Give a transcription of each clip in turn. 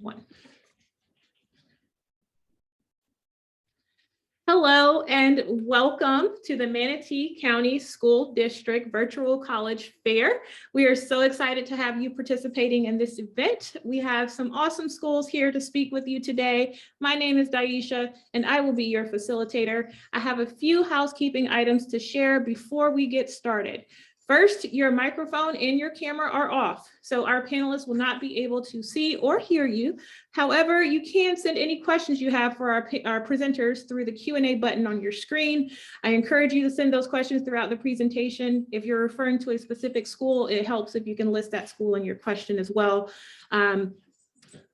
One. Hello and welcome to the Manatee County School District Virtual College Fair. We are so excited to have you participating in this event. We have some awesome schools here to speak with you today. My name is Daisha and I will be your facilitator. I have a few housekeeping items to share before we get started. First, your microphone and your camera are off, so our panelists will not be able to see or hear you. However, you can send any questions you have for our presenters through the Q&A button on your screen. I encourage you to send those questions throughout the presentation. If you're referring to a specific school, it helps if you can list that school in your question as well.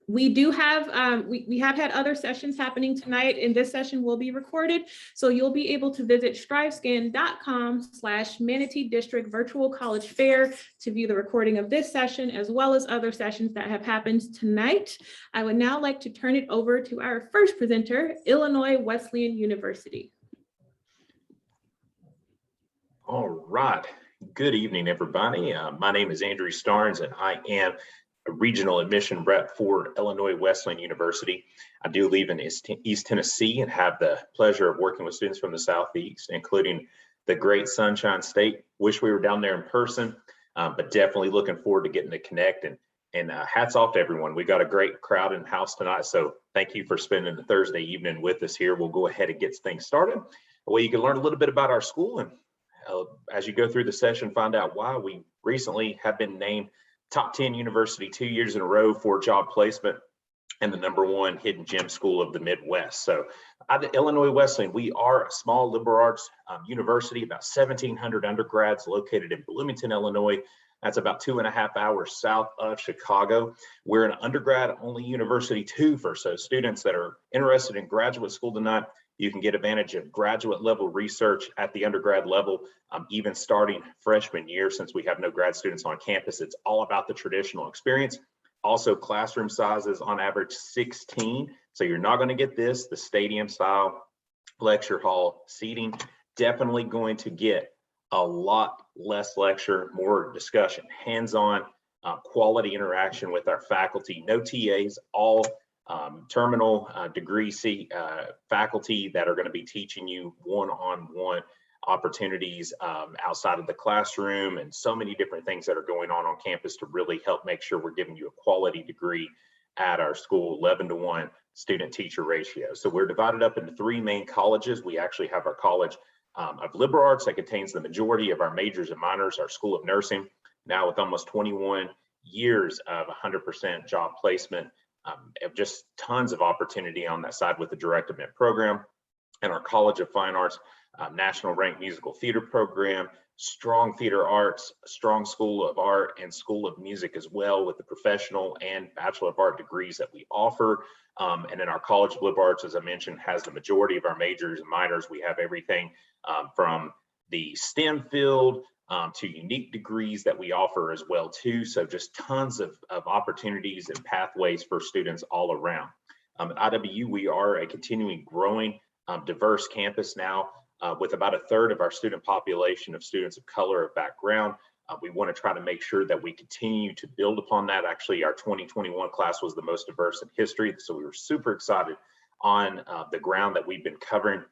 We have had other sessions happening tonight, and this session will be recorded. So you'll be able to visit strivescan.com/Manatee District Virtual College Fair to view the recording of this session, as well as other sessions that have happened tonight. I would now like to turn it over to our first presenter, Illinois Wesleyan University. All right. Good evening, everybody. My name is Andrew Starnes, and I am a regional admission rep for Illinois Wesleyan University. I do live in East Tennessee and have the pleasure of working with students from the Southeast, including the great Sunshine State. Wish we were down there in person, but definitely looking forward to getting to connect. And hats off to everyone. We got a great crowd in the house tonight, so thank you for spending the Thursday evening with us here. We'll go ahead and get things started. Well, you can learn a little bit about our school, and as you go through the session, find out why we recently have been named Top 10 University 2 years in a row for job placement and the #1 hidden gem school of the Midwest. So at Illinois Wesleyan, we are a small liberal arts university, about 1,700 undergrads located in Bloomington, Illinois. That's about 2.5 hours south of Chicago. We're an undergrad only university too, for so students that are interested in graduate school tonight, you can get advantage of graduate level research at the undergrad level, even starting freshman year. Since we have no grad students on campus, it's all about the traditional experience. Also, classroom sizes on average 16. So you're not going to get the stadium style lecture hall seating. Definitely going to get a lot less lecture, more discussion, hands-on, quality interaction with our faculty, no TAs, all terminal degree faculty that are going to be teaching you one-on-one opportunities outside of the classroom, and so many different things that are going on campus to really help make sure we're giving you a quality degree at our school. 11-to-1 student-teacher ratio. So we're divided up into 3 main colleges. We actually have our College of Liberal Arts that contains the majority of our majors and minors, our School of Nursing, now with almost 21 years of 100% job placement. Just tons of opportunity on that side with the direct admit program, and our College of Fine Arts, national ranked musical theater program, strong theater arts, strong School of Art, and School of Music as well, with the professional and Bachelor of Art degrees that we offer. And then our College of Liberal Arts, as I mentioned, has the majority of our majors and minors. We have everything from the STEM field to unique degrees that we offer as well too. So just tons of opportunities and pathways for students all around. At IWU, we are a continuing growing diverse campus now with about 1/3 of our student population of students of color of background. We want to try to make sure that we continue to build upon that. Actually, our 2021 class was the most diverse in history, so we were super excited on the ground that we've been covering.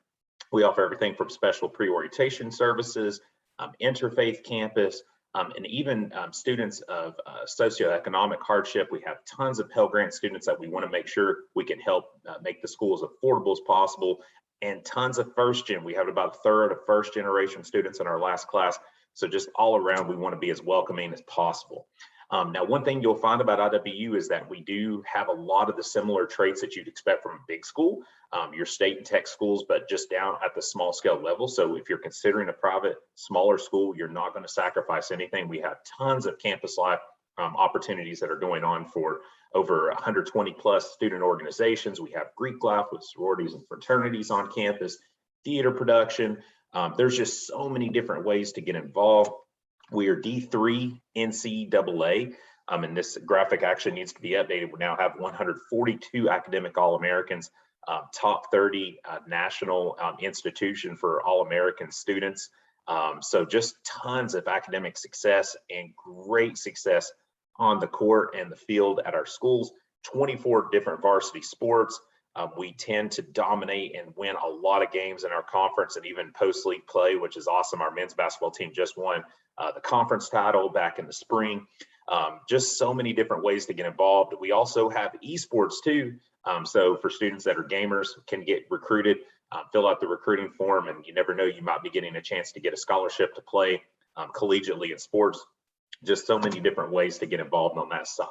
We offer everything from special pre-orientation services, interfaith campus, and even students of socioeconomic hardship. We have tons of Pell Grant students that we want to make sure we can help make the school as affordable as possible, and tons of first gen. We have about 1/3 of first generation students in our last class. So just all around, we want to be as welcoming as possible. Now, one thing you'll find about IWU is that we do have a lot of the similar traits that you'd expect from a big school, your state and tech schools, but just down at the small scale level. So if you're considering a private, smaller school, you're not going to sacrifice anything. We have tons of campus life opportunities that are going on for over 120 plus student organizations. We have Greek life with sororities and fraternities on campus, theater production. There's just so many different ways to get involved. We are D3 NCAA, and this graphic actually needs to be updated. We now have 142 academic All-Americans, top 30 national institution for All-American students. So just tons of academic success and great success on the court and the field at our schools. 24 different varsity sports. We tend to dominate and win a lot of games in our conference and even post-league play, which is awesome. Our men's basketball team just won the conference title back in the spring. Just so many different ways to get involved. We also have esports too. So for students that are gamers, can get recruited, fill out the recruiting form, and you never know, you might be getting a chance to get a scholarship to play collegiately in sports. Just so many different ways to get involved on that side.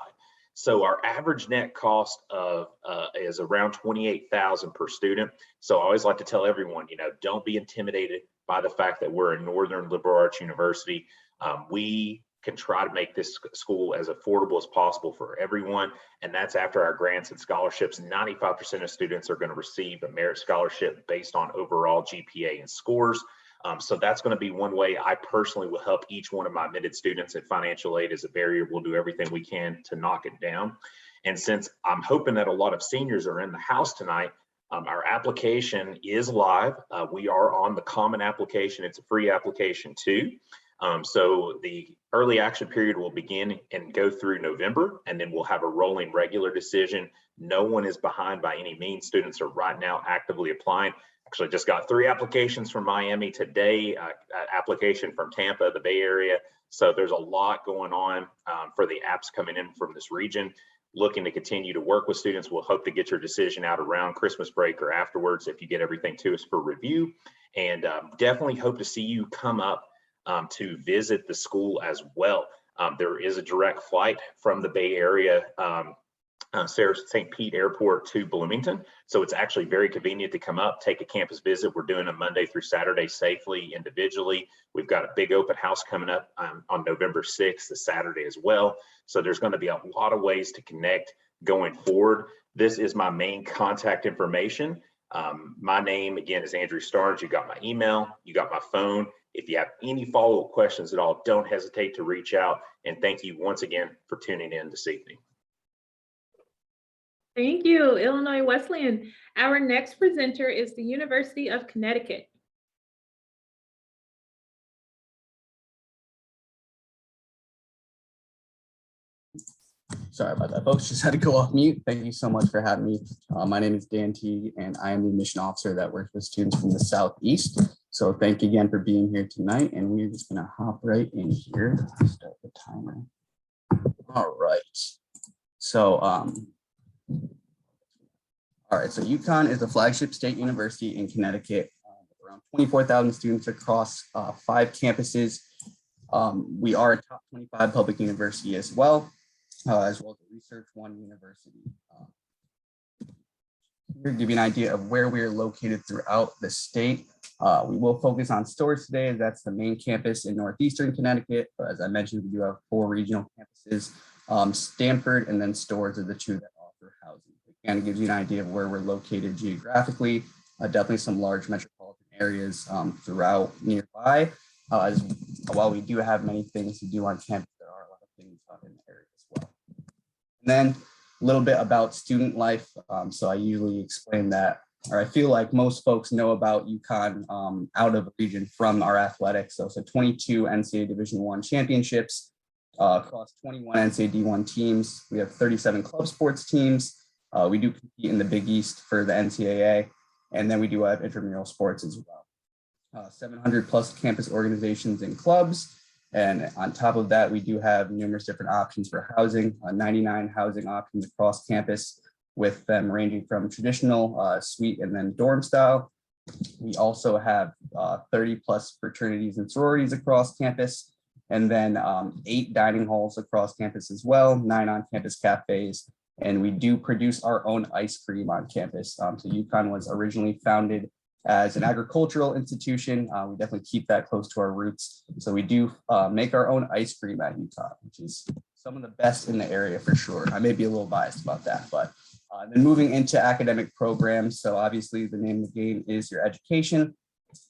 So our average net cost of is around $28,000 per student. So I always like to tell everyone, don't be intimidated by the fact that we're a Northern liberal arts university. We can try to make this school as affordable as possible for everyone. And that's after our grants and scholarships. 95% of students are going to receive a merit scholarship based on overall GPA and scores. So that's going to be one way I personally will help each one of my admitted students, and financial aid is a barrier. We'll do everything we can to knock it down. And since I'm hoping that a lot of seniors are in the house tonight, our application is live. We are on the common application. It's a free application too. So the early action period will begin and go through November, and then we'll have a rolling regular decision. No one is behind by any means. Students are right now actively applying. Actually just got 3 applications from Miami today, application from Tampa, the Bay Area. So there's a lot going on for the apps coming in from this region. Looking to continue to work with students. We'll hope to get your decision out around Christmas break or afterwards if you get everything to us for review. And definitely hope to see you come up to visit the school as well. There is a direct flight from the Bay Area, Sarah St. Pete Airport to Bloomington. So it's actually very convenient to come up, take a campus visit. We're doing a Monday through Saturday safely, individually. We've got a big open house coming up on November 6th, the Saturday as well. So there's going to be a lot of ways to connect going forward. This is my main contact information. My name again is Andrew Starnes. You got my email, you got my phone. If you have any follow-up questions at all, don't hesitate to reach out. And thank you once again for tuning in this evening. Thank you, Illinois Wesleyan. Our next presenter is the University of Connecticut. Sorry about that, folks. Just had to go off mute. Thank you so much for having me. My name is Dan Teague, and I am the admission officer that works with students from the Southeast. So thank you again for being here tonight. And we're just going to hop right in here. Start the timer. All right. So, all right. So UConn is the flagship state university in Connecticut. Around 24,000 students across 5 campuses. We are a top 25 public university as well as a Research One university. Here to give you an idea of where we are located throughout the state. We will focus on Storrs today. That's the main campus in northeastern Connecticut. But as I mentioned, we do have 4 regional campuses. Stanford and then Storrs are the 2 that offer housing. Again, it gives you an idea of where we're located geographically. Definitely some large metropolitan areas throughout nearby. While we do have many things to do on campus, there are a lot of things in the area as well. And then a little bit about student life. So I usually explain that, or I feel like most folks know about UConn out of region from our athletics. So 22 NCAA Division I championships across 21 NCAA D1 teams. We have 37 club sports teams. We do compete in the Big East for the NCAA, and then we do have intramural sports as well. 700 plus campus organizations and clubs. And on top of that, we do have numerous different options for housing, 99 housing options across campus, with them ranging from traditional suite and then dorm style. We also have 30 plus fraternities and sororities across campus, and then 8 dining halls across campus as well, 9 on-campus cafes. And we do produce our own ice cream on campus. So UConn was originally founded as an agricultural institution. We definitely keep that close to our roots. So we do make our own ice cream at UConn, which is some of the best in the area for sure. I may be a little biased about that, but then moving into academic programs. So obviously the name of the game is your education.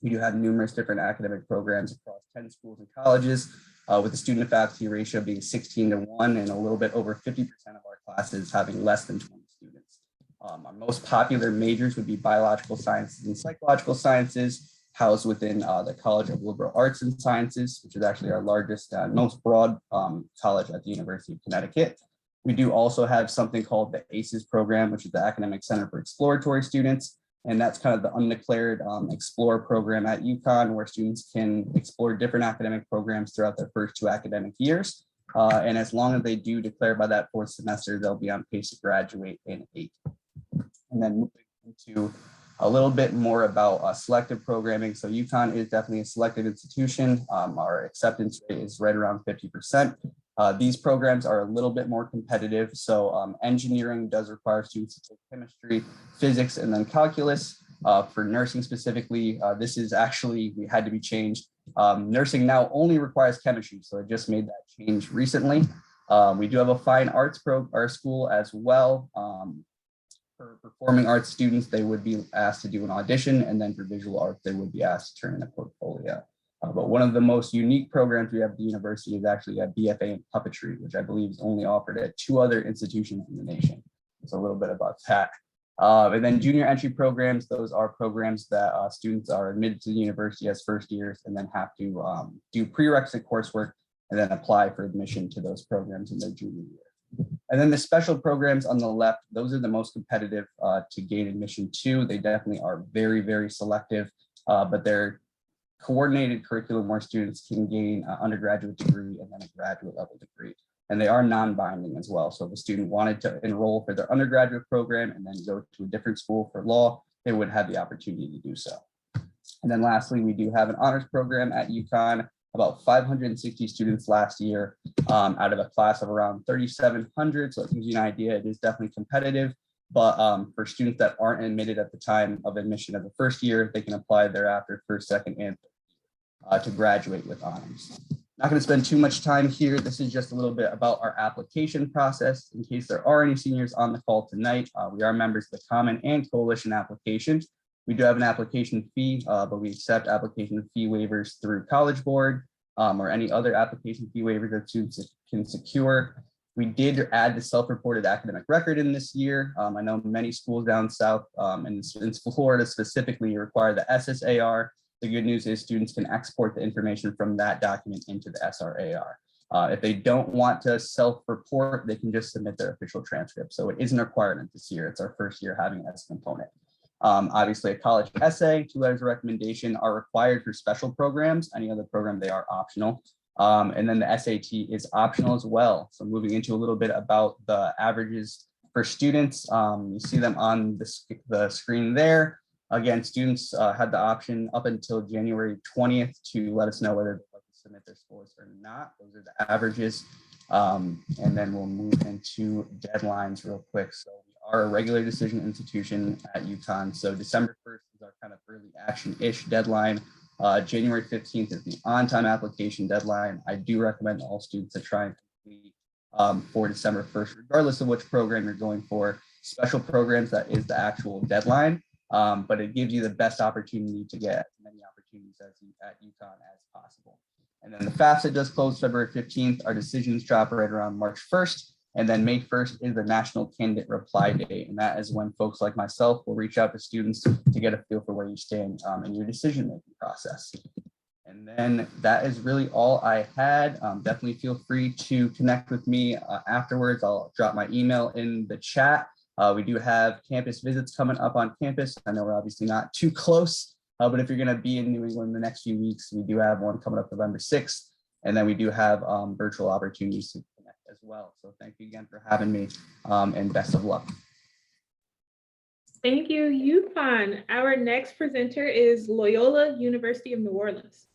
We do have numerous different academic programs across 10 schools and colleges, with the student to faculty ratio being 16:1 and a little bit over 50% of our classes having less than 20 students. Our most popular majors would be biological sciences and psychological sciences, housed within the College of Liberal Arts and Sciences, which is actually our largest and most broad college at the University of Connecticut. We do also have something called the ACES program, which is the Academic Center for Exploratory Students. And that's kind of the undeclared Explore program at UConn, where students can explore different academic programs throughout their first 2 academic years. And as long as they do declare by that 4th semester, they'll be on pace to graduate in 8. And then moving into a little bit more about selective programming. So UConn is definitely a selective institution. Our acceptance rate is right around 50%. These programs are a little bit more competitive. So engineering does require students to take chemistry, physics, and then calculus. For nursing specifically, this is actually, we had to be changed. Nursing now only requires chemistry, so I just made that change recently. We do have a fine arts school as well. For performing arts students, they would be asked to do an audition, and then for visual arts, they would be asked to turn in a portfolio. But one of the most unique programs we have at the university is actually a BFA in puppetry, which I believe is only offered at 2 other institutions in the nation. So a little bit about that. And then junior entry programs, those are programs that students are admitted to the university as first years and then have to do prerequisite coursework and then apply for admission to those programs in their junior year. And then the special programs on the left, those are the most competitive to gain admission to. They definitely are very, very selective, but they're coordinated curriculum where students can gain an undergraduate degree and then a graduate level degree. And they are non-binding as well. So if a student wanted to enroll for their undergraduate program and then go to a different school for law, they would have the opportunity to do so. And then lastly, we do have an honors program at UConn. About 560 students last year out of a class of around 3,700. So it gives you an idea. It is definitely competitive, but for students that aren't admitted at the time of admission of the first year, they can apply thereafter first, second, and third year to graduate with honors. Not going to spend too much time here. This is just a little bit about our application process. In case there are any seniors on the call tonight, we are members of the Common and Coalition applications. We do have an application fee, but we accept application fee waivers through College Board or any other application fee waivers that students can secure. We did add the self-reported academic record in this year. I know many schools down south and in Florida specifically require the SSAR. The good news is students can export the information from that document into the SRAR. If they don't want to self-report, they can just submit their official transcript. So it isn't a requirement this year. It's our first year having it as a component. Obviously, a college essay, 2 letters of recommendation are required for special programs. Any other program, they are optional. And then the SAT is optional as well. So moving into a little bit about the averages for students, you see them on the screen there. Again, students had the option up until January 20th to let us know whether they'd like to submit their scores or not. Those are the averages. And then we'll move into deadlines real quick. So are a regular decision institution at UConn. So December 1st is our kind of early action-ish deadline. January 15th is the on-time application deadline. I do recommend all students to try and complete for December 1st, regardless of which program you're going for. Special programs, that is the actual deadline, but it gives you the best opportunity to get as many opportunities at UConn as possible. And then the FAFSA does close February 15th. Our decisions drop right around March 1st. And then May 1st is the National Candidate Reply Day. And that is when folks like myself will reach out to students to get a feel for where you stand in your decision-making process. And then that is really all I had. Definitely feel free to connect with me afterwards. I'll drop my email in the chat. We do have campus visits coming up on campus. I know we're obviously not too close, but if you're going to be in New England the next few weeks, we do have one coming up November 6th. And then we do have virtual opportunities to connect as well. So thank you again for having me and best of luck. Thank you, UConn. Our next presenter is Loyola University of New Orleans.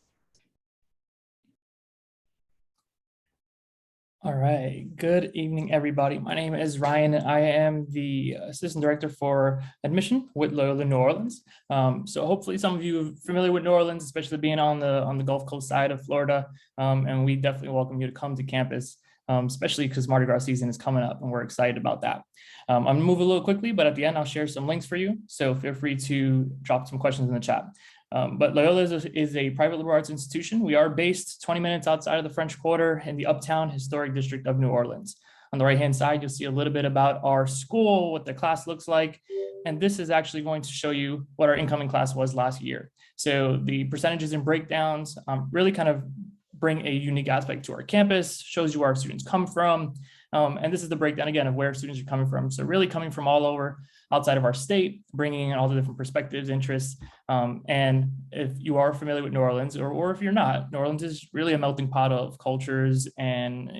All right, good evening, everybody. My name is Ryan, and I am the Assistant Director for Admission with Loyola New Orleans. So hopefully some of you are familiar with New Orleans, especially being on the Gulf Coast side of Florida. And we definitely welcome you to come to campus, especially because Mardi Gras season is coming up and we're excited about that. I'm gonna move a little quickly, but at the end, I'll share some links for you. So feel free to drop some questions in the chat. But Loyola is a private liberal arts institution. We are based 20 minutes outside of the French Quarter in the Uptown Historic District of New Orleans. On the right-hand side, you'll see a little bit about our school, what the class looks like. And this is actually going to show you what our incoming class was last year. So the percentages and breakdowns really kind of bring a unique aspect to our campus, shows you where our students come from. And this is the breakdown again of where students are coming from. So really coming from all over outside of our state, bringing in all the different perspectives, interests. And if you are familiar with New Orleans, or if you're not, New Orleans is really a melting pot of cultures and,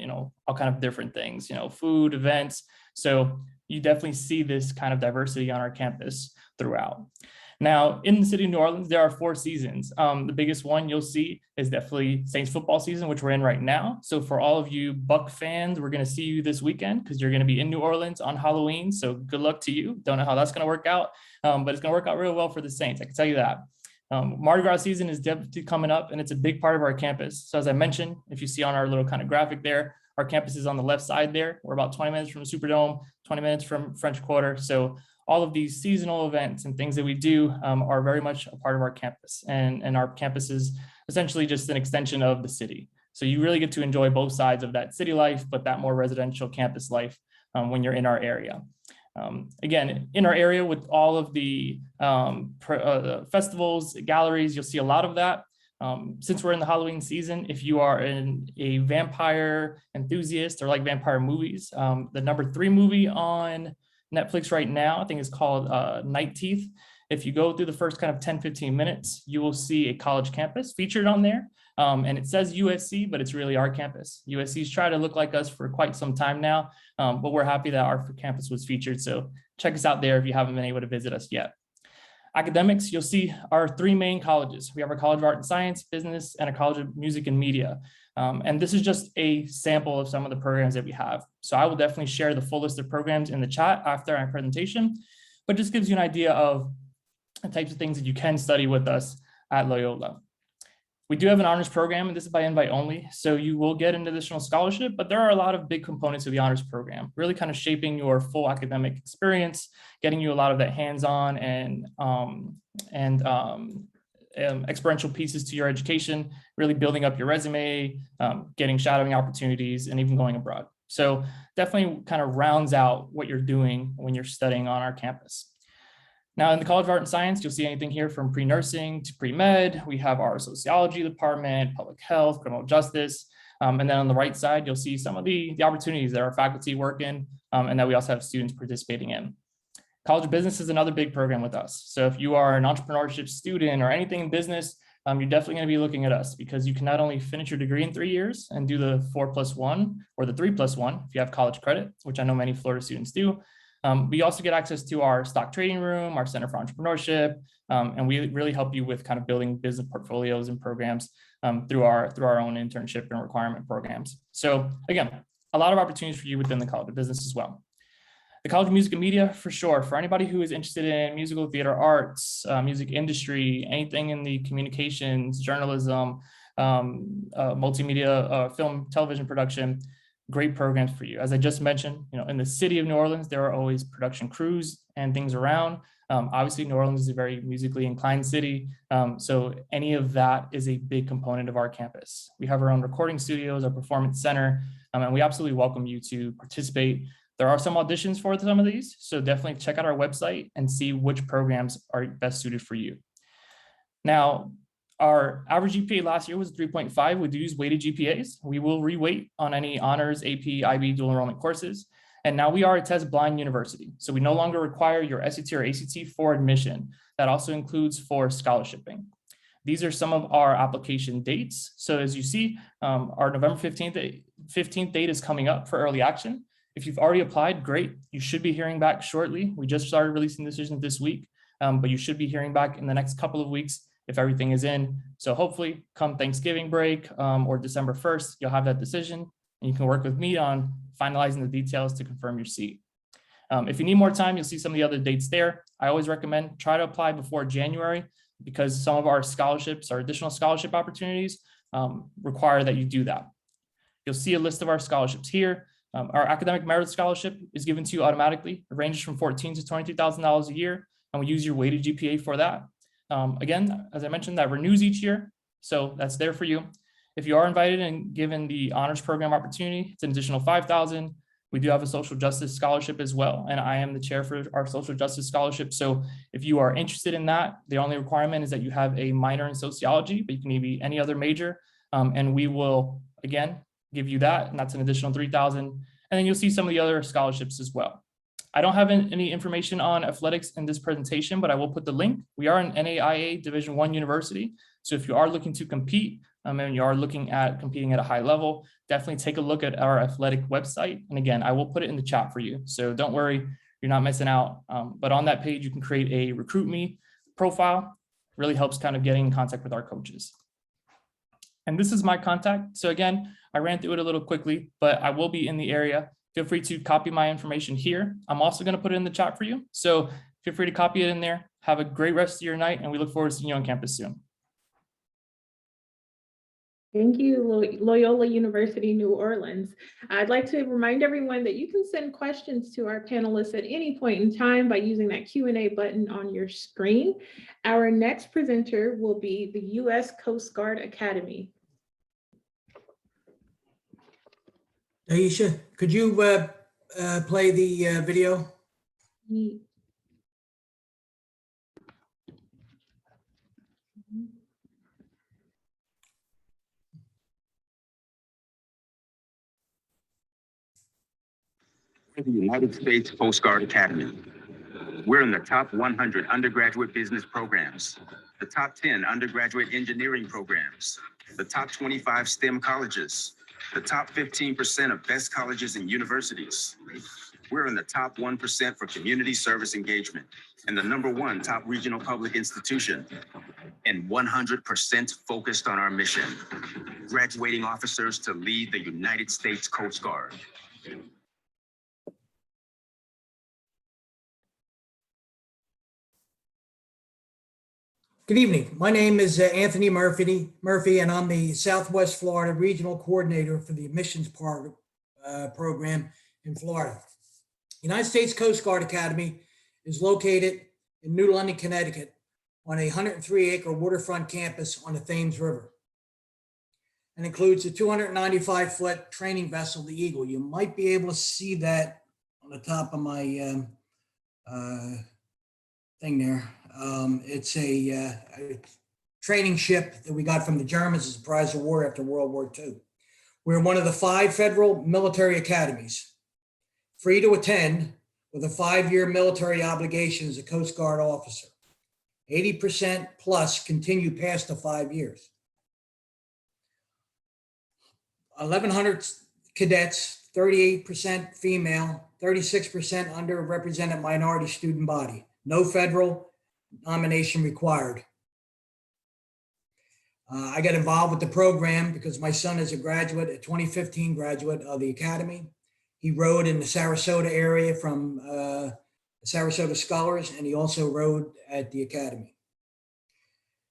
all kind of different things, food, events. So you definitely see this kind of diversity on our campus throughout. Now, in the city of New Orleans, there are 4 seasons. The biggest one you'll see is definitely Saints football season, which we're in right now. So for all of you Buck fans, we're going to see you this weekend because you're going to be in New Orleans on Halloween. So good luck to you. Don't know how that's going to work out, but it's going to work out real well for the Saints. I can tell you that. Mardi Gras season is definitely coming up, and it's a big part of our campus. So as I mentioned, if you see on our little kind of graphic there, our campus is on the left side there. We're about 20 minutes from the Superdome, 20 minutes from French Quarter. So all of these seasonal events and things that we do are very much a part of our campus. And our campus is essentially just an extension of the city. So you really get to enjoy both sides of that city life, but that more residential campus life when you're in our area. Again, in our area with all of the festivals, galleries, you'll see a lot of that. Since we're in the Halloween season, if you are a vampire enthusiast or like vampire movies, the number 3 movie on Netflix right now, I think it's called Night Teeth. If you go through the first kind of 10-15 minutes, you will see a college campus featured on there. And it says USC, but it's really our campus. USC's tried to look like us for quite some time now, but we're happy that our campus was featured. So check us out there if you haven't been able to visit us yet. Academics, you'll see our 3 main colleges. We have our College of Art and Science, Business, and a College of Music and Media. And this is just a sample of some of the programs that we have. So I will definitely share the full list of programs in the chat after our presentation, but just gives you an idea of the types of things that you can study with us at Loyola. We do have an honors program, and this is by invite only. So you will get an additional scholarship, but there are a lot of big components of the honors program, really kind of shaping your full academic experience, getting you a lot of that hands-on and experiential pieces to your education, really building up your resume, getting shadowing opportunities, and even going abroad. So definitely kind of rounds out what you're doing when you're studying on our campus. Now in the College of Art and Science, you'll see anything here from pre-nursing to pre-med. We have our sociology department, public health, criminal justice. And then on the right side, you'll see some of the opportunities that our faculty work in and that we also have students participating in. College of Business is another big program with us. So if you are an entrepreneurship student or anything in business, you're definitely going to be looking at us because you can not only finish your degree in 3 years and do the 4+1 or the 3+1 if you have college credit, which I know many Florida students do. We also get access to our stock trading room, our Center for Entrepreneurship, and we really help you with kind of building business portfolios and programs through our own internship and requirement programs. So again, a lot of opportunities for you within the College of Business as well. The College of Music and Media, for sure, for anybody who is interested in musical theater arts, music industry, anything in the communications, journalism, multimedia, film, television production, great programs for you. As I just mentioned, in the city of New Orleans, there are always production crews and things around. Obviously, New Orleans is a very musically inclined city. So any of that is a big component of our campus. We have our own recording studios, our performance center, and we absolutely welcome you to participate. There are some auditions for some of these, so definitely check out our website and see which programs are best suited for you. Now, our average GPA last year was 3.5. We do use weighted GPAs. We will reweight on any honors, AP, IB, dual enrollment courses. And now we are a test blind university. So we no longer require your SAT or ACT for admission. That also includes for scholarshiping. These are some of our application dates. So as you see, our November 15th date is coming up for early action. If you've already applied, great. You should be hearing back shortly. We just started releasing decisions this week, but you should be hearing back in the next couple of weeks if everything is in. So hopefully come Thanksgiving break or December 1st, you'll have that decision and you can work with me on finalizing the details to confirm your seat. If you need more time, you'll see some of the other dates there. I always recommend try to apply before January because some of our scholarships, our additional scholarship opportunities require that you do that. You'll see a list of our scholarships here. Our academic merit scholarship is given to you automatically. It ranges from $14,000 to $22,000 a year, and we use your weighted GPA for that. Again, as I mentioned, that renews each year, so that's there for you. If you are invited and given the honors program opportunity, it's an additional $5,000. We do have a social justice scholarship as well, and I am the chair for our social justice scholarship. So if you are interested in that, the only requirement is that you have a minor in sociology, but you can be any other major, and we will, again, give you that, and that's an additional $3,000. And then you'll see some of the other scholarships as well. I don't have any information on athletics in this presentation, but I will put the link. We are an NAIA Division I university. So if you are looking to compete and you are looking at competing at a high level, definitely take a look at our athletic website. And again, I will put it in the chat for you. So don't worry, you're not missing out. But on that page, you can create a Recruit Me profile. Really helps kind of getting in contact with our coaches. And this is my contact. So again, I ran through it a little quickly, but I will be in the area. Feel free to copy my information here. I'm also going to put it in the chat for you. So feel free to copy it in there. Have a great rest of your night, and we look forward to seeing you on campus soon. Thank you, Loyola University, New Orleans. I'd like to remind everyone that you can send questions to our panelists at any point in time by using that Q&A button on your screen. Our next presenter will be the U.S. Coast Guard Academy. Aisha, could you play the video? We're the United States Coast Guard Academy. We're in the top 100 undergraduate business programs, the top 10 undergraduate engineering programs, the top 25 STEM colleges, the top 15% of best colleges and universities. We're in the top 1% for community service engagement and the #1 top regional public institution, and 100% focused on our mission, graduating officers to lead the United States Coast Guard. Good evening. My name is Anthony Murphy, and I'm the Southwest Florida Regional Coordinator for the Admissions Program in Florida. United States Coast Guard Academy is located in New London, Connecticut, on a 103-acre waterfront campus on the Thames River, and includes a 295-foot training vessel, the Eagle. You might be able to see that on the top of my thing there. It's a training ship that we got from the Germans as a prize of war after World War II. We're one of the 5 federal military academies, free to attend with a 5-year military obligation as a Coast Guard officer. 80% plus continue past the 5 years. 1,100 cadets, 38% female, 36% underrepresented minority student body. No federal nomination required. I got involved with the program because my son is a 2015 graduate of the Academy. He rode in the Sarasota area from the Sarasota Scholars, and he also rode at the Academy.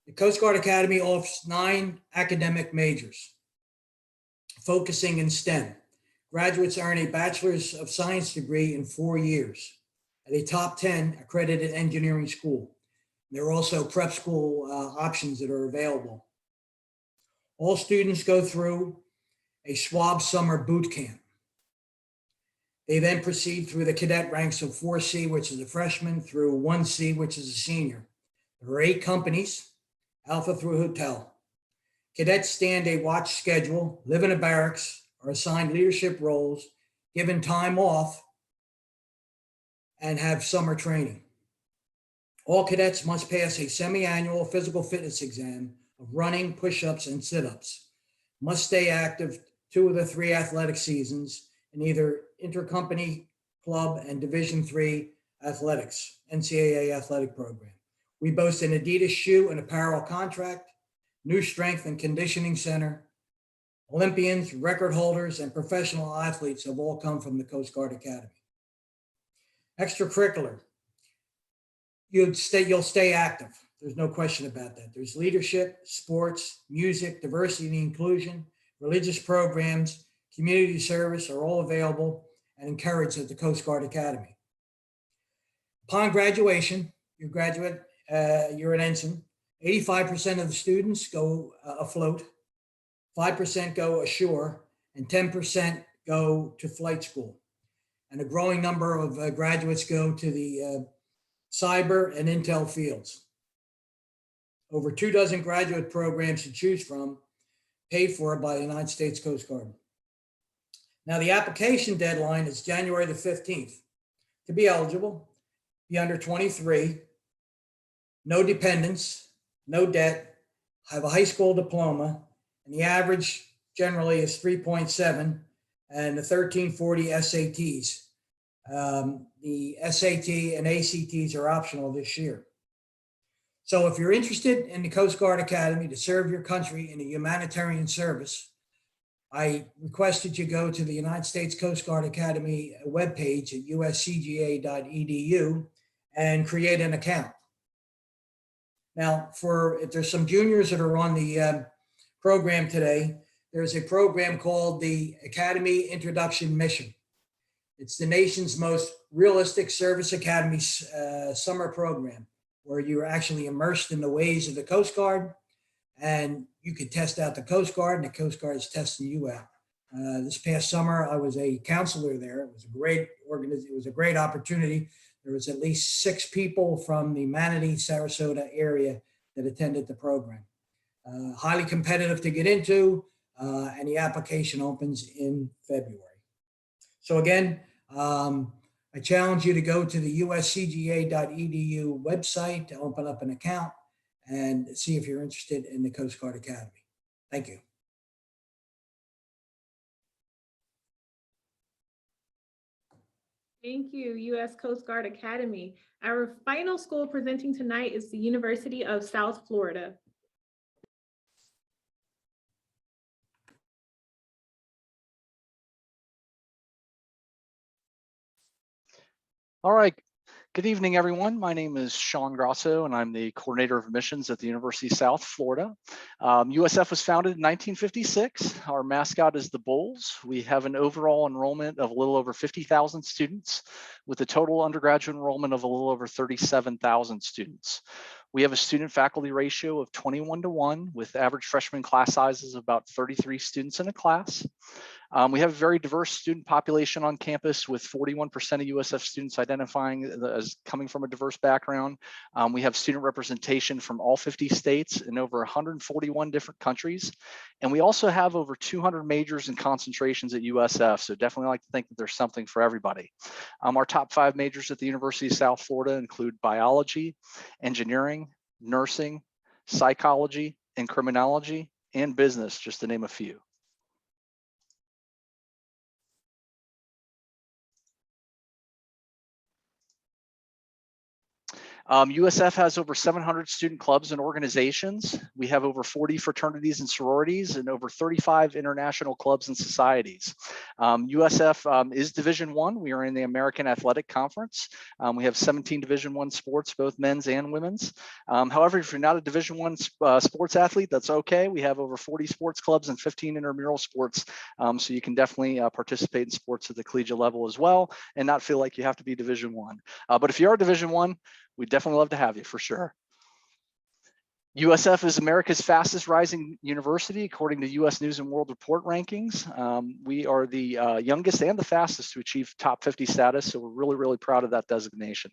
The Coast Guard Academy offers 9 academic majors, focusing in STEM. Graduates earn a Bachelor's of Science degree in 4 years at a top 10 accredited engineering school. There are also prep school options that are available. All students go through a SWAB summer boot camp. They then proceed through the cadet ranks of 4C, which is a freshman, through 1C, which is a senior. There are 8 companies, Alpha through Hotel. Cadets stand a watch schedule, live in a barracks, are assigned leadership roles, given time off, and have summer training. All cadets must pass a semi-annual physical fitness exam of running, push-ups, and sit-ups. Must stay active 2 of the 3 athletic seasons in either intercompany club and Division III athletics, NCAA athletic program. We boast an Adidas shoe and apparel contract, new strength and conditioning center. Olympians, record holders, and professional athletes have all come from the Coast Guard Academy. Extracurricular. You'll stay active. There's no question about that. There's leadership, sports, music, diversity and inclusion, religious programs, community service are all available and encouraged at the Coast Guard Academy. Upon graduation, you're an ensign. 85% of the students go afloat, 5% go ashore, and 10% go to flight school. And a growing number of graduates go to the cyber and intel fields. Over 24 graduate programs to choose from, paid for by the United States Coast Guard. Now, the application deadline is January the 15th. To be eligible, be under 23, no dependents, no debt, have a high school diploma, and the average generally is 3.7, and the 1340 SATs. The SAT and ACTs are optional this year. So if you're interested in the Coast Guard Academy to serve your country in a humanitarian service, I request that you go to the United States Coast Guard Academy webpage at uscga.edu and create an account. Now, if there's some juniors that are on the program today, there's a program called the Academy Introduction Mission. It's the nation's most realistic service academy summer program, where you're actually immersed in the ways of the Coast Guard, and you could test out the Coast Guard, and the Coast Guard is testing you out. This past summer, I was a counselor there. It was a great organization. It was a great opportunity. There was at least 6 people from the Manatee, Sarasota area that attended the program. Highly competitive to get into, and the application opens in February. So again, I challenge you to go to the uscga.edu website to open up an account and see if you're interested in the Coast Guard Academy. Thank you. Thank you, U.S. Coast Guard Academy. Our final school presenting tonight is the University of South Florida. All right. Good evening, everyone. My name is Sean Grosso, and I'm the coordinator of admissions at the University of South Florida. USF was founded in 1956. Our mascot is the Bulls. We have an overall enrollment of a little over 50,000 students, with a total undergraduate enrollment of a little over 37,000 students. We have a student faculty ratio of 21-1, with average freshman class sizes of about 33 students in a class. We have a very diverse student population on campus, with 41% of USF students identifying as coming from a diverse background. We have student representation from all 50 states in over 141 different countries. And we also have over 200 majors and concentrations at USF. So definitely like to think that there's something for everybody. Our top 5 majors at the University of South Florida include biology, engineering, nursing, psychology, and criminology, and business, just to name a few. USF has over 700 student clubs and organizations. We have over 40 fraternities and sororities and over 35 international clubs and societies. USF is Division I. We are in the American Athletic Conference. We have 17 Division I sports, both men's and women's. However, if you're not a Division I sports athlete, that's okay. We have over 40 sports clubs and 15 intramural sports. So you can definitely participate in sports at the collegiate level as well and not feel like you have to be Division I. But if you are Division I, we'd definitely love to have you for sure. USF is America's fastest rising university, according to US News and World Report rankings. We are the youngest and the fastest to achieve top 50 status, so we're really, really proud of that designation.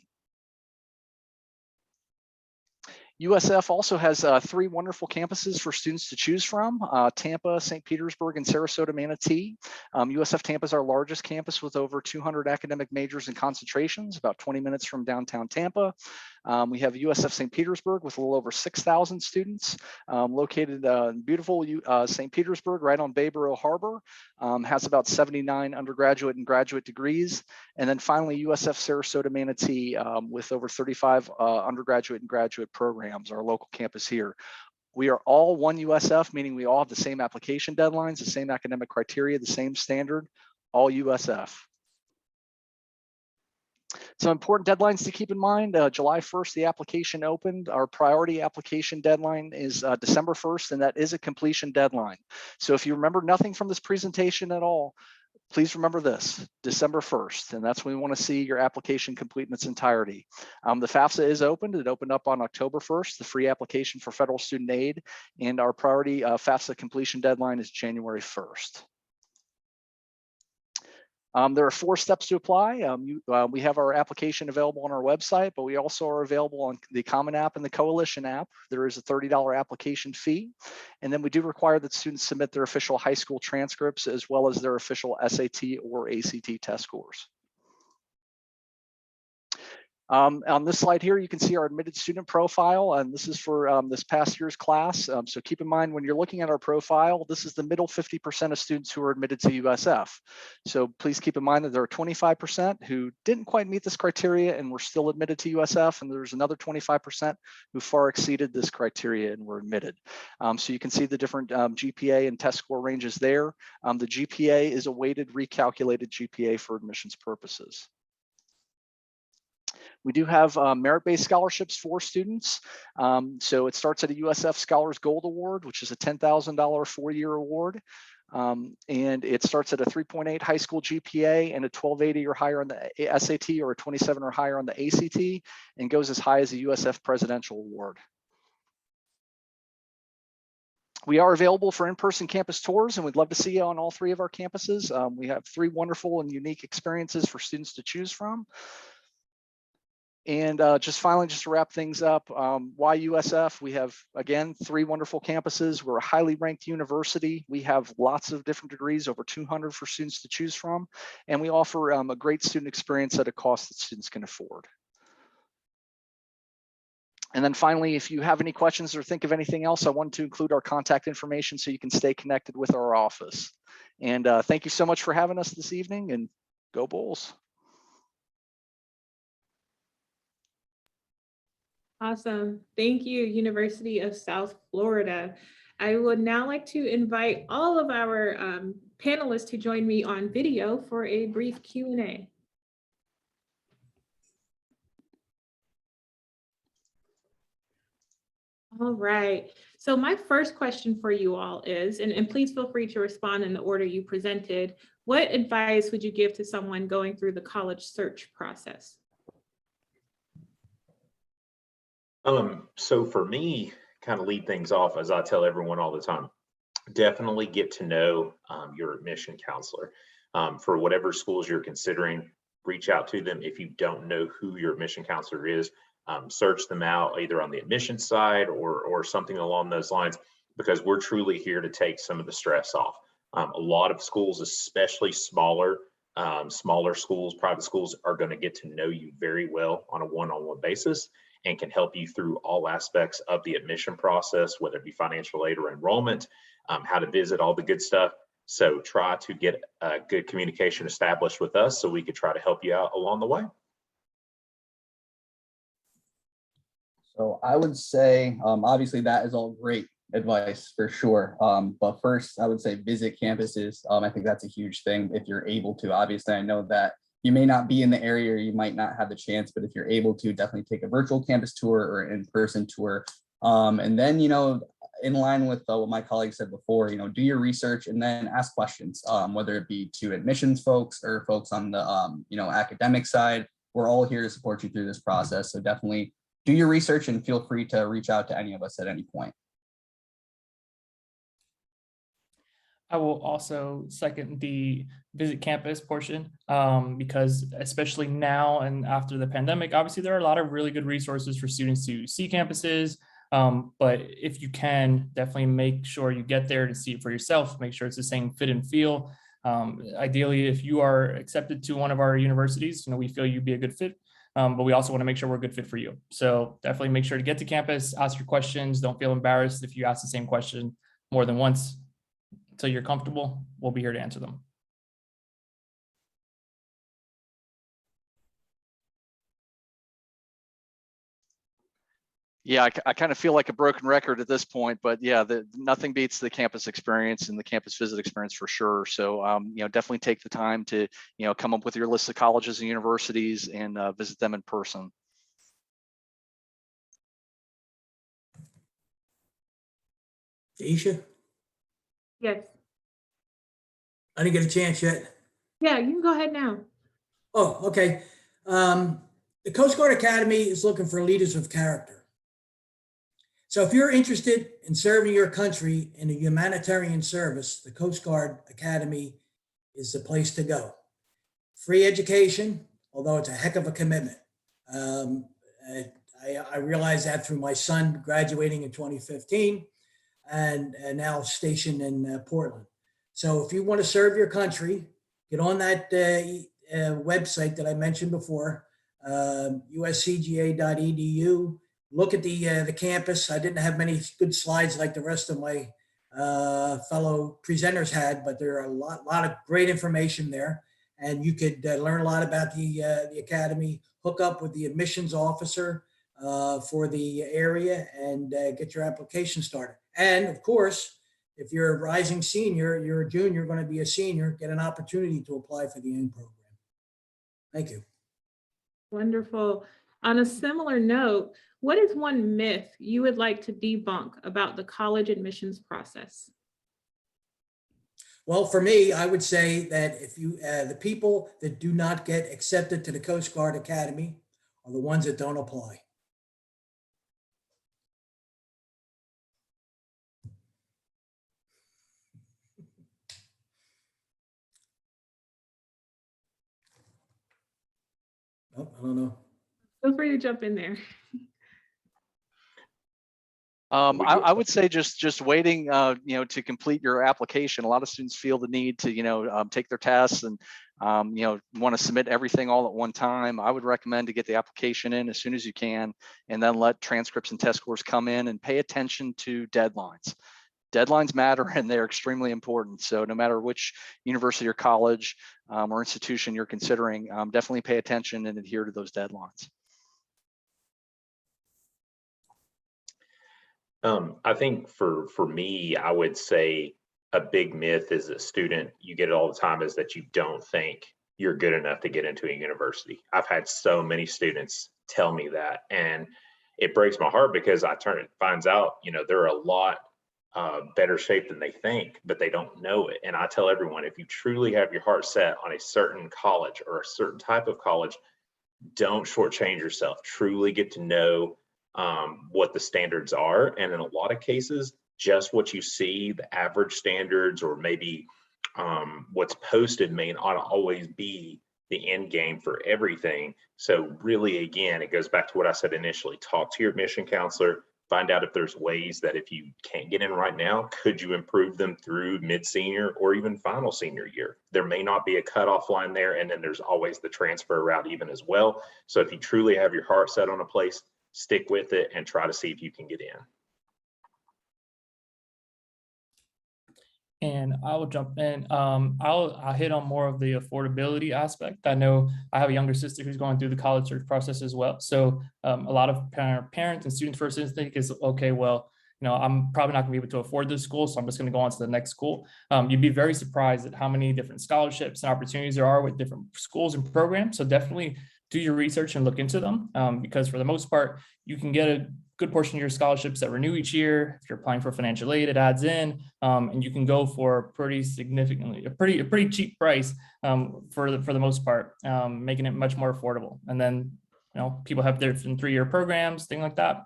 USF also has 3 wonderful campuses for students to choose from, Tampa, St. Petersburg, and Sarasota, Manatee. USF Tampa is our largest campus with over 200 academic majors and concentrations, about 20 minutes from downtown Tampa. We have USF St. Petersburg with a little over 6,000 students, located in beautiful St. Petersburg, right on Bay Borough Harbor, has about 79 undergraduate and graduate degrees. And then finally, USF Sarasota Manatee with over 35 undergraduate and graduate programs, our local campus here. We are all one USF, meaning we all have the same application deadlines, the same academic criteria, the same standard, all USF. Some important deadlines to keep in mind. July 1st, the application opened. Our priority application deadline is December 1st, and that is a completion deadline. So if you remember nothing from this presentation at all, please remember this, December 1st, and that's when we want to see your application complete in its entirety. The FAFSA is opened. It opened up on October 1st, the free application for federal student aid, and our priority FAFSA completion deadline is January 1st. There are 4 steps to apply. We have our application available on our website, but we also are available on the Common App and the Coalition app. There is a $30 application fee. And then we do require that students submit their official high school transcripts as well as their official SAT or ACT test scores. On this slide here, you can see our admitted student profile, and this is for this past year's class. So keep in mind when you're looking at our profile, this is the middle 50% of students who are admitted to USF. So please keep in mind that there are 25% who didn't quite meet this criteria and were still admitted to USF, and there's another 25% who far exceeded this criteria and were admitted. So you can see the different GPA and test score ranges there. The GPA is a weighted recalculated GPA for admissions purposes. We do have merit-based scholarships for students. So it starts at a USF Scholars Gold Award, which is a $10,000 4-year award. And it starts at a 3.8 high school GPA and a 1280 or higher on the SAT or a 27 or higher on the ACT, and goes as high as a USF Presidential Award. We are available for in-person campus tours, and we'd love to see you on all 3 of our campuses. We have 3 wonderful and unique experiences for students to choose from. And just finally, just to wrap things up, why USF? We have, again, 3 wonderful campuses. We're a highly ranked university. We have lots of different degrees, over 200 for students to choose from. And we offer a great student experience at a cost that students can afford. And then finally, if you have any questions or think of anything else, I wanted to include our contact information so you can stay connected with our office. And thank you so much for having us this evening, and go Bulls. Awesome. Thank you, University of South Florida. I would now like to invite all of our panelists to join me on video for a brief Q&A. All right. So my first question for you all is, and please feel free to respond in the order you presented, what advice would you give to someone going through the college search process? So for me, kind of lead things off, as I tell everyone all the time, definitely get to know your admission counselor. For whatever schools you're considering, reach out to them. If you don't know who your admission counselor is, search them out either on the admission side or something along those lines, because we're truly here to take some of the stress off. A lot of schools, especially smaller schools, private schools, are going to get to know you very well on a one-on-one basis and can help you through all aspects of the admission process, whether it be financial aid or enrollment, how to visit, all the good stuff. So try to get a good communication established with us so we could try to help you out along the way. So I would say, obviously that is all great advice for sure. But first I would say visit campuses. I think that's a huge thing if you're able to. Obviously, I know that you may not be in the area, or you might not have the chance, but if you're able to, definitely take a virtual campus tour or in-person tour. And then, in line with what my colleague said before, do your research and then ask questions, whether it be to admissions folks or folks on the, academic side. We're all here to support you through this process. So definitely do your research and feel free to reach out to any of us at any point. I will also second the visit campus portion, because especially now and after the pandemic, obviously there are a lot of really good resources for students to see campuses. But if you can, definitely make sure you get there to see it for yourself, make sure it's the same fit and feel. Ideally, if you are accepted to one of our universities, we feel you'd be a good fit. But we also want to make sure we're a good fit for you. So definitely make sure to get to campus, ask your questions. Don't feel embarrassed if you ask the same question more than once. Until you're comfortable, we'll be here to answer them. Yeah, I kind of feel like a broken record at this point, but yeah, nothing beats the campus experience and the campus visit experience for sure. So, definitely take the time to, come up with your list of colleges and universities and visit them in person. Aisha? Yes. I didn't get a chance yet. Yeah, you can go ahead now. Oh, okay. The Coast Guard Academy is looking for leaders of character. So if you're interested in serving your country in a humanitarian service, the Coast Guard Academy is the place to go. free education, although it's a heck of a commitment. Um, I realized that through my son graduating in 2015 and now stationed in Portland. So if you want to serve your country, get on that website that I mentioned before, uscga.edu. Look at the campus. I didn't have many good slides like the rest of my fellow presenters had, but there are a lot of great information there. And you could learn a lot about the academy, hook up with the admissions officer for the area, and get your application started. And of course, if you're a rising senior, you're a junior, going to be a senior, get an opportunity to apply for the AIM program. Thank you. Wonderful. On a similar note, what is one myth you would like to debunk about the college admissions process? Well, for me, I would say that if you, the people that do not get accepted to the Coast Guard Academy are the ones that don't apply. Oh, I don't know. Feel free to jump in there. I would say just waiting, to complete your application. A lot of students feel the need to, take their tests and, want to submit everything all at one time. I would recommend to get the application in as soon as you can, and then let transcripts and test scores come in, and pay attention to deadlines. Deadlines matter, and they're extremely important. So no matter which university or college or institution you're considering, definitely pay attention and adhere to those deadlines. I think for me, I would say a big myth as a student, you get it all the time, is that you don't think you're good enough to get into a university. I've had so many students tell me that, and it breaks my heart because finds out, they're a lot better shape than they think, but they don't know it. And I tell everyone, if you truly have your heart set on a certain college or a certain type of college, don't shortchange yourself. Truly get to know what the standards are. And in a lot of cases, just what you see, the average standards, or maybe what's posted may not always be the end game for everything. So really, again, it goes back to what I said initially. Talk to your admission counselor, find out if there's ways that if you can't get in right now, could you improve them through mid-senior or even final senior year? There may not be a cutoff line there, and then there's always the transfer route even as well. So if you truly have your heart set on a place, stick with it and try to see if you can get in. And I will jump in. I'll hit on more of the affordability aspect. I know I have a younger sister who's going through the college search process as well. So a lot of parents and students first instinct is, okay, well, I'm probably not gonna be able to afford this school, so I'm just gonna go on to the next school. You'd be very surprised at how many different scholarships and opportunities there are with different schools and programs. So definitely do your research and look into them, because for the most part, you can get a good portion of your scholarships that renew each year. If you're applying for financial aid, it adds in, and you can go for a pretty cheap price for the most part, making it much more affordable. And then, people have different 3-year programs, things like that.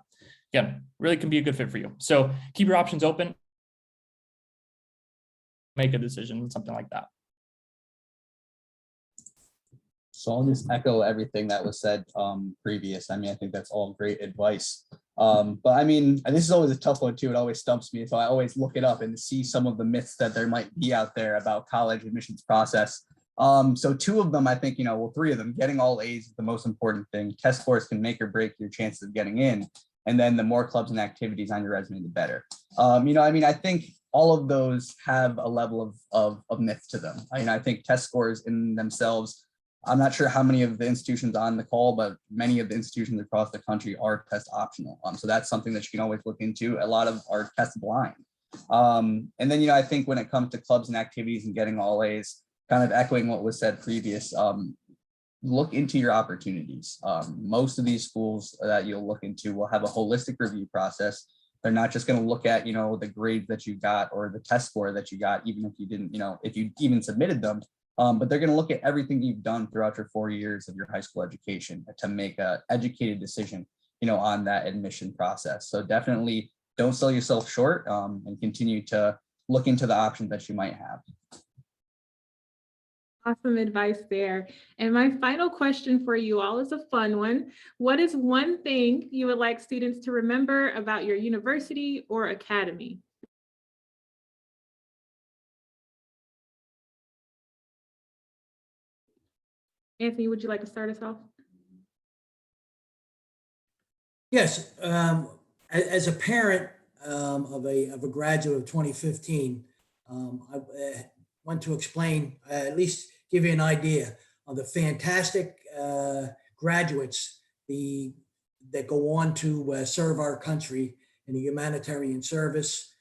Again, really can be a good fit for you. So keep your options open, make a decision, something like that. So I'll just echo everything that was said previous. I think that's all great advice. But this is always a tough one too. It always stumps me. So I always look it up and see some of the myths that there might be out there about college admissions process. So 2 of them, I think, 3 of them, getting all A's is the most important thing. Test scores can make or break your chances of getting in. And then the more clubs and activities on your resume, the better. I think all of those have a level of myth to them. I think test scores in themselves, I'm not sure how many of the institutions on the call, but many of the institutions across the country are test optional. So that's something that you can always look into. A lot of are test blind. And then, I think when it comes to clubs and activities and getting all A's, kind of echoing what was said previous, look into your opportunities. Most of these schools that you'll look into will have a holistic review process. They're not just going to look at, the grades that you got or the test score that you got, even if you didn't, if you even submitted them. But they're going to look at everything you've done throughout your 4 years of your high school education to make an educated decision, on that admission process. So definitely don't sell yourself short, and continue to look into the options that you might have. Awesome advice there. And my final question for you all is a fun one. What is one thing you would like students to remember about your university or academy? Anthony, would you like to start us off? Yes, as a parent of a graduate of 2015, I want to explain, at least give you an idea of the fantastic graduates that go on to serve our country in the humanitarian service,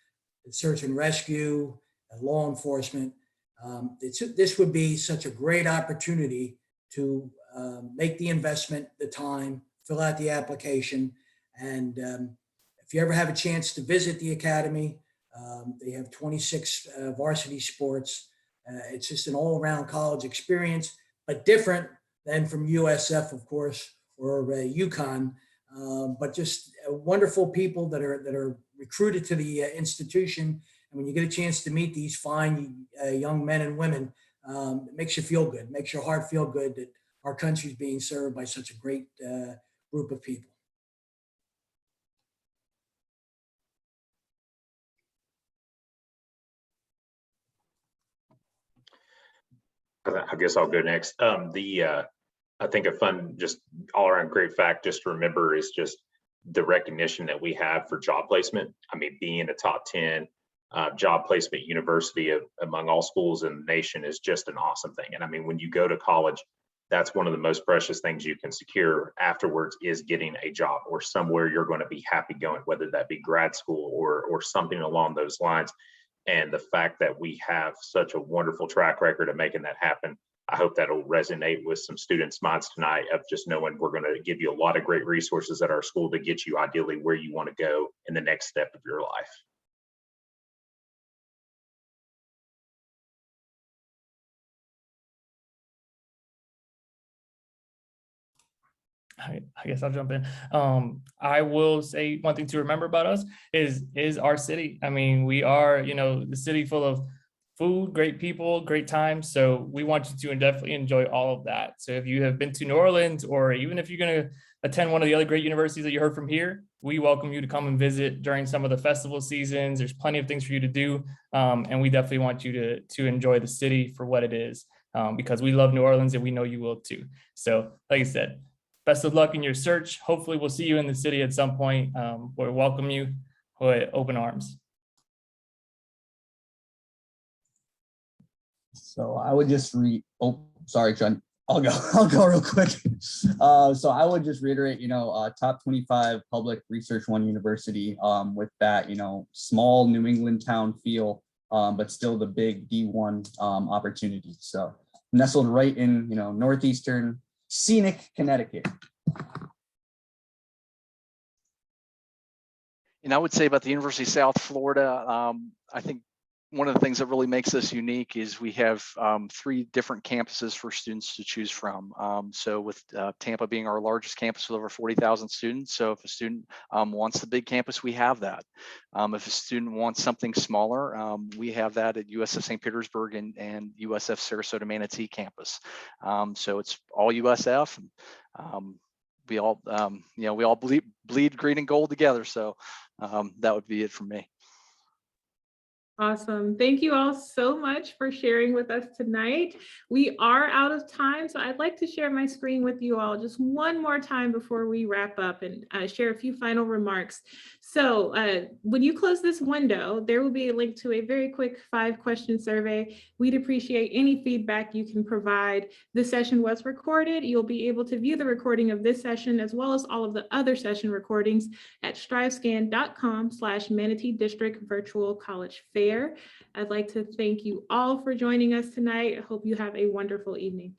search and rescue, law enforcement. This would be such a great opportunity to make the investment, the time, fill out the application. And if you ever have a chance to visit the academy, they have 26 varsity sports. It's just an all-around college experience, but different than from USF, of course, or UConn. But just wonderful people that are recruited to the institution. And when you get a chance to meet these fine young men and women, it makes you feel good, makes your heart feel good that our country is being served by such a great group of people. I guess I'll go next. I think a fun, just all around great fact just to remember is just the recognition that we have for job placement. I mean, being a top 10 job placement university among all schools in the nation is just an awesome thing. And I mean, when you go to college, that's one of the most precious things you can secure afterwards is getting a job or somewhere you're going to be happy going, whether that be grad school or something along those lines. And the fact that we have such a wonderful track record of making that happen, I hope that'll resonate with some students' minds tonight of just knowing we're going to give you a lot of great resources at our school to get you ideally where you want to go in the next step of your life. I guess I'll jump in. I will say one thing to remember about us is our city. I mean, we are, the city full of food, great people, great times. So we want you to definitely enjoy all of that. So if you have been to New Orleans, or even if you're going to attend one of the other great universities that you heard from here, we welcome you to come and visit during some of the festival seasons. There's plenty of things for you to do. And we definitely want you to enjoy the city for what it is, because we love New Orleans and we know you will too. So like I said, best of luck in your search. Hopefully we'll see you in the city at some point. We welcome you with open arms. So I would just sorry, John. I'll go real quick. So I would just reiterate, top 25 public research one university, with that, small New England town feel, but still the big D1 opportunity. So nestled right in, northeastern scenic Connecticut. And I would say about the University of South Florida, I think one of the things that really makes us unique is we have 3 different campuses for students to choose from. So with Tampa being our largest campus with over 40,000 students. So if a student wants the big campus, we have that. If a student wants something smaller, we have that at USF St. Petersburg and USF Sarasota Manatee campus. So it's all USF. We all, we all bleed green and gold together. So that would be it from me. Awesome. Thank you all so much for sharing with us tonight. We are out of time, so I'd like to share my screen with you all just one more time before we wrap up and share a few final remarks. So when you close this window, there will be a link to a very quick 5-question survey. We'd appreciate any feedback you can provide. This session was recorded. You'll be able to view the recording of this session as well as all of the other session recordings at strivescan.com/Manatee District Virtual College Fair. I'd like to thank you all for joining us tonight. I hope you have a wonderful evening.